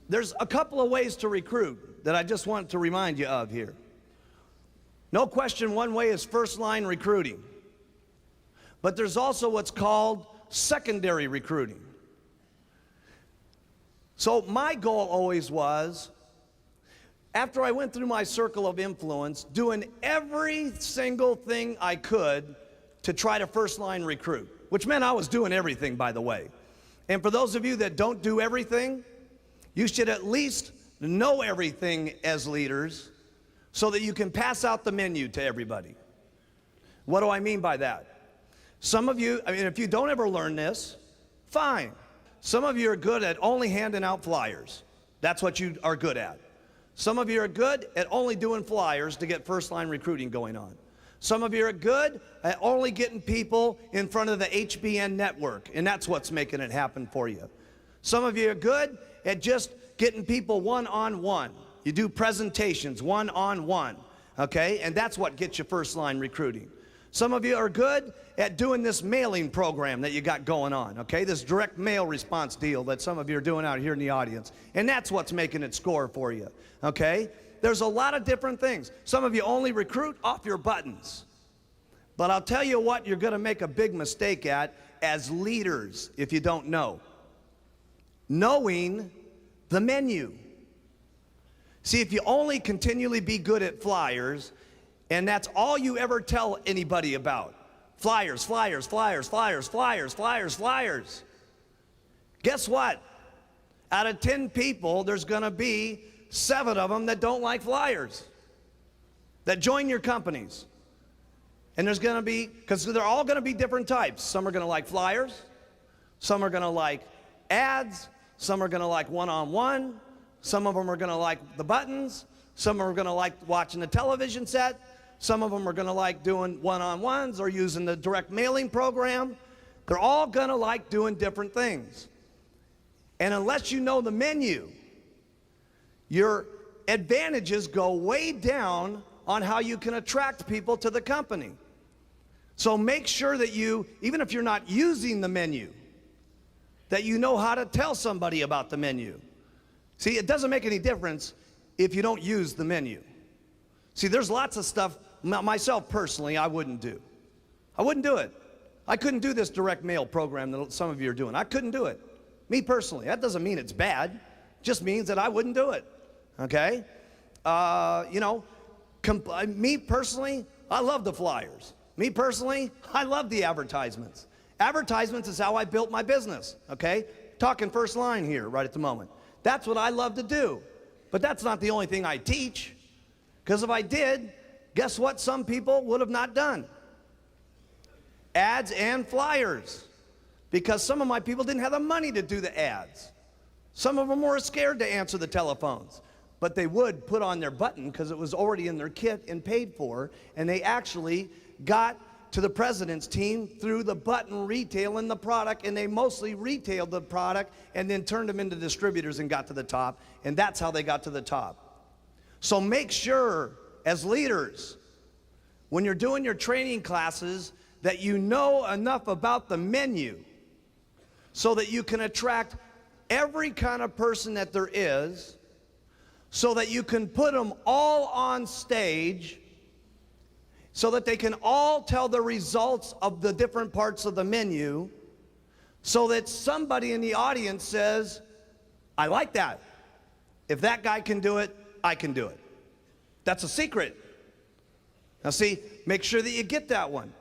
There's a couple of ways to recruit that I just want to remind you of here. No question, one way is first line recruiting. But there's also what's called secondary recruiting. So my goal always was, after I went through my circle of influence, doing every single thing I could to try to first line recruit, which meant I was doing everything, by the way. And for those of you that don't do everything, you should at least know everything as leaders so that you can pass out the menu to everybody. What do I mean by that? Some of you, if you don't ever learn this, fine. Some of you are good at only handing out flyers. That's what you are good at. Some of you are good at only doing flyers to get first line recruiting going on. Some of you are good at only getting people in front of the HBN network, and that's what's making it happen for you. Some of you are good at just getting people one-on-one. You do presentations one-on-one, okay? And that's what gets you first line recruiting. Some of you are good at doing this mailing program that you got going on, okay? This direct mail response deal that some of you are doing out here in the audience. And that's what's making it score for you, okay? There's a lot of different things. Some of you only recruit off your buttons. But I'll tell you what you're going to make a big mistake at as leaders if you don't know. Knowing the menu. See, if you only continually be good at flyers, and that's all you ever tell anybody about, flyers, flyers, flyers, flyers, flyers, flyers, flyers, guess what? Out of 10 people, there's going to be 7 of them that don't like flyers, that join your companies. And there's going to be, because they're all going to be different types. Some are going to like flyers, some are going to like ads, some are going to like one-on-one, some of them are going to like the buttons, some are going to like watching the television set, some of them are going to like doing one-on-ones or using the direct mailing program. They're all going to like doing different things. And unless you know the menu, your advantages go way down on how you can attract people to the company. So make sure that you, even if you're not using the menu, that you know how to tell somebody about the menu. See, it doesn't make any difference if you don't use the menu. See, there's lots of stuff, myself personally, I wouldn't do. I wouldn't do it. I couldn't do this direct mail program that some of you are doing. I couldn't do it. Me personally. That doesn't mean it's bad. It just means that I wouldn't do it. Okay? Me personally, I love the flyers. Me personally, I love the advertisements. Advertisements is how I built my business, okay? Talking first line here right at the moment. That's what I love to do. But that's not the only thing I teach. Because if I did, guess what some people would have not done? Ads and flyers. Because some of my people didn't have the money to do the ads. Some of them were scared to answer the telephones. But they would put on their button because it was already in their kit and paid for. And they actually got to the president's team through the button retailing the product, and they mostly retailed the product and then turned them into distributors and got to the top, and that's how they got to the top. So make sure, as leaders, when you're doing your training classes, that you know enough about the menu so that you can attract every kind of person that there is, so that you can put them all on stage so that they can all tell the results of the different parts of the menu, so that somebody in the audience says, I like that. If that guy can do it, I can do it. That's a secret. Now see, make sure that you get that one.